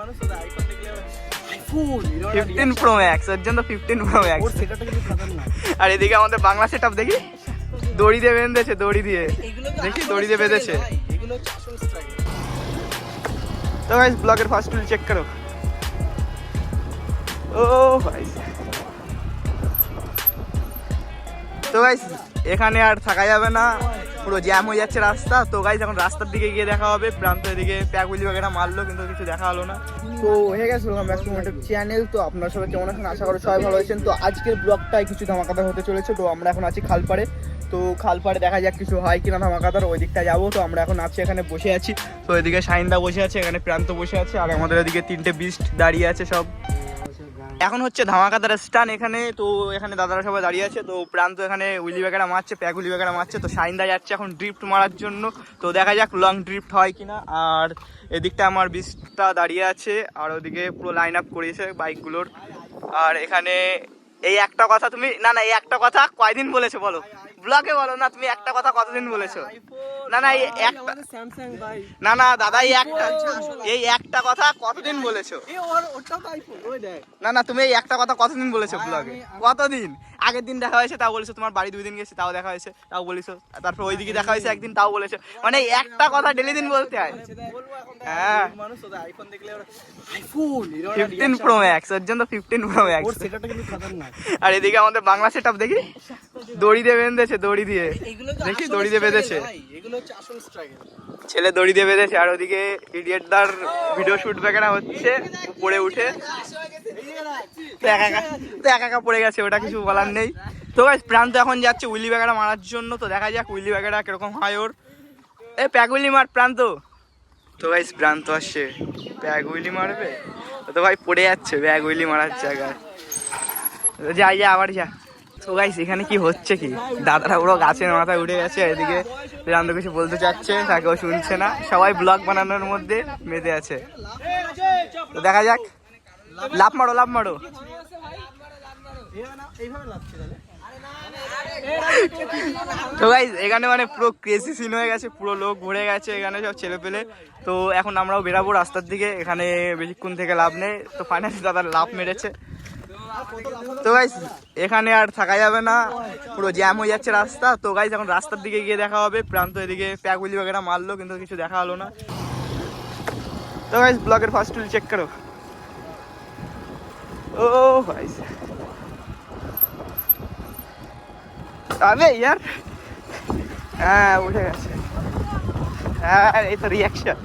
15 Pro Max, ওর জন্য 15 Pro Max। আর এদিকে আমাদের বাংলা সেটআপ দেখি, দড়ি দিয়ে বেঁধেছে, দড়ি দিয়ে দেখি, দড়ি দিয়ে বেঁধেছে। তো গাইস ব্লগের ফার্স্ট টুল চেক করো। ও ভাই, তো গাইস এখানে আর থাকা যাবে না, পুরো জ্যাম হয়ে যাচ্ছে রাস্তা। তো গাইস এখন রাস্তার দিকে গিয়ে দেখা হবে। প্রান্ত এদিকে প্যাগুলি বাগেরা মারলো, কিন্তু কিছু দেখা হলো না। তো হয়ে গেছে welcome back to my YouTube channel. তো আপনারা সবাই কেমন আছেন? আশা করি সবাই ভালো আছেন। তো আজকের ব্লগটাই কিছু ধামাকাদার হতে চলেছে। তো আমরা এখন আছি খালপাড়ে। তো খালপাড়ে দেখা যাক কিছু হয় কিনা ধামাকাদার, ওই দিকটা যাবো। তো আমরা এখন আছি, এখানে বসে আছি। তো এদিকে শাহিনদা বসে আছে, এখানে প্রান্ত বসে আছে, আর আমাদের এদিকে 3টে বিস্ট দাঁড়িয়ে আছে সব। এখন হচ্ছে ধামাকাদার স্টান এখানে। তো এখানে দাদারা সবাই দাঁড়িয়ে আছে। তো প্রান্ত এখানে উইলি ব্যাগেরা মারছে, প্যাক উইলি ব্যাগেরা মারছে। তো শাহিনদা যাচ্ছে এখন ড্রিফট মারার জন্য। তো দেখা যাক লং ড্রিফট হয় কিনা। আর এদিকটা আমার বিস্টটা দাঁড়িয়ে আছে, আর ওদিকে পুরো লাইন আপ করেছে বাইকগুলোর। আর এখানে এই একটা কথা তুমি এই একটা কথা কয়দিন বলেছো বলো, ব্লগে বলো না, তুমি একটা কথা কতদিন বলেছো? এই একটা দাদা, এই একটা কথা কতদিন বলেছো? তুমি এই একটা কথা কতদিন বলেছো ব্লগে? কতদিন? আগের দিন দেখা হয়েছে তাও বলেছো, তোমার বাড়ি 2 দিন গেছে তাও দেখা হয়েছে তাও বলেছো, তারপর ওইদিকে দেখা হয়েছে একদিন তাও বলেছো। মানে একটা কথা ডেলি দিন বলতে হয়। হ্যাঁ 15 Pro Max, ওর জন্য 15 Pro Max। আর এদিকে আমাদের বাংলা সেটআপ দেখি, দড়ি দিয়ে বেঁধেছে, দড়ি দিয়ে দেখি, দড়ি দিয়ে বেঁধেছে ছেলে, দড়ি দিয়ে বেঁধেছে। আর ওদিকে ইডিয়েটদার ভিডিও শুট বেগেরা হচ্ছে উপরে উঠে। তো একা পড়ে গেছে, ওটা কিছু বলার নেই। তো গাইস প্রান্ত এখন যাচ্ছে উইলি ব্যাগেরা মারার জন্য। তো দেখা যাক উইলি ব্যাগেরা কিরকম হয় ওর। প্যাক উইলি মার প্রান্ত। তো গাইস প্রান্ত আসছে, প্যাক উইলি মারবে। তো ভাই পড়ে যাচ্ছে ব্যাগ উইলি মারার জায়গায়। যাই আবার যা। তো গাইস এখানে কি হচ্ছে কি, দাদারা পুরো গাছের মাথায় উঠে গেছে। এদিকে প্রান্ত কিছু বলতে চাচ্ছে, তাকেও শুনছে না, সবাই ব্লগ বানানোর মধ্যে মেতে আছে। তো দেখা যাক, লাফ মারো লাফ মারো। তো গাইস এখানে মানে পুরো ক্রেজি সিন হয়ে গেছে, পুরো লোক ভরে গেছে এখানে, সব ছেলে পেলে। তো এখন আমরাও বেরাবো রাস্তার দিকে, এখানে বেশিক্ষণ থেকে লাভ নেই। তো ফাইনালি দাদা লাফ মেরেছে। তো গাইস এখানে আর থাকা যাবে না, পুরো জ্যাম হয়ে যাচ্ছে রাস্তা। তো গাইস এখন রাস্তার দিকে গিয়ে দেখা হবে। প্রান্ত এদিকে প্যাক উইলি বাগেরা মারলো, কিন্তু কিছু দেখা হলো না। তো গাইস ব্লগের ফার্স্ট টুল চেক করো। ও ভাই আবে ইয়ার, হ্যাঁ উঠে গেছে। হ্যাঁ এই তো রিয়াকশন।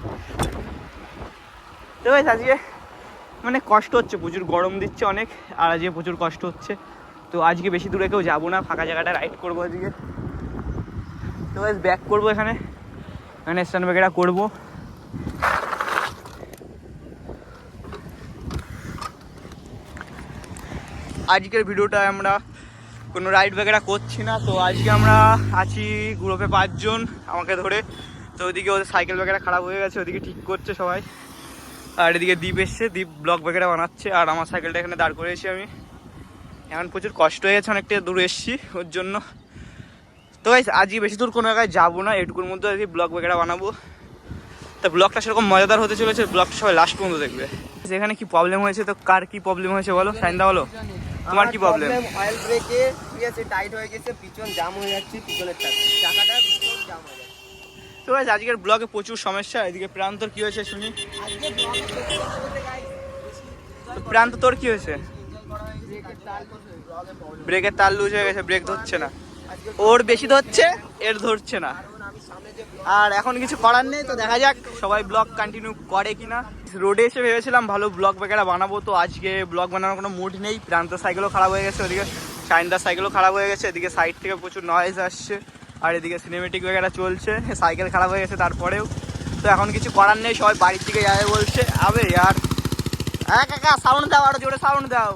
তো গাইস আজকে মানে কষ্ট হচ্ছে, প্রচুর গরম দিচ্ছে অনেক, আর আজকে প্রচুর কষ্ট হচ্ছে। তো আজকে বেশি দূরে কেউ যাবো না, ফাঁকা জায়গাটা রাইড করবো আজকে। তো গাইস ব্যাক করবো, এখানে স্ট্যান্ড ব্যাগেরা করবো। আজকের ভিডিওটা আমরা কোনো রাইড ব্যাগেরা করছি না। তো আজকে আমরা আছি গ্রুপে 5 জন আমাকে ধরে। তো ওইদিকে ওদের সাইকেল ব্যাগেরা খারাপ হয়ে গেছে, ওদিকে ঠিক করছে সবাই। আর এদিকে দ্বীপ এসছে, দ্বীপ ব্লক ব্যাগেরা বানাচ্ছে। আর আমার সাইকেলটা এখানে দাঁড় করেছি আমি। এখন প্রচুর কষ্ট হয়ে গেছে, অনেকটা দূর এসছি ওর জন্য। তো গাইস আজকে বেশি দূর কোনো জায়গায় যাবো না, এটুকুর মধ্যে আজকে ব্লগ ব্যাগেরা বানাবো। তো ব্লগটা সেরকম মজাদার হতে চলেছে, ব্লগটা সবাই লাস্ট পর্যন্ত দেখবে। সেখানে কি প্রবলেম হয়েছে, তো কার কি প্রবলেম হয়েছে বলো সাইন্দা, বলো তোমার কি প্রবলেম? অয়েল ব্রেকে ঠিক আছে, টাইট হয়ে গেছে, পিছন জাম হয়ে যাচ্ছে, পিছনের চাকাটা পিছন জাম হয়ে যাচ্ছে। তো গাইস আজকের ব্লগে প্রচুর সমস্যা। এদিকে প্রান্তর কি হয়েছে শুনি। তো প্রান্ত তোর কি হয়েছে? ব্রেকের তার লুজ হয়ে গেছে, ব্রেক ধরছে না, ওর বেশি ধরছে, এর ধরছে না। আর এখন কিছু করার নেই। তো দেখা যাক সবাই ব্লগ কন্টিনিউ করে কিনা। রোডে এসে ভেবেছিলাম ভালো ব্লগ ব্যাগেরা বানাবো, তো আজকে ব্লগ বানানোর কোনো মুড নেই। প্রান্ত সাইকেলও খারাপ হয়ে গেছে, ওদিকে শাইনদার সাইকেলও খারাপ হয়ে গেছে, এদিকে সাইড থেকে প্রচুর নয়েজ আসছে, আর এদিকে সিনেমেটিক ব্যাগেরা চলছে, সাইকেল খারাপ হয়ে গেছে তারপরেও। তো এখন কিছু করার নেই, সবাই বাড়ির দিকে যাবে বলছে। আবে ইয়ার, হ্যাঁ কাকা সাউন্ড দাও, আরো জোরে সাউন্ড দাও।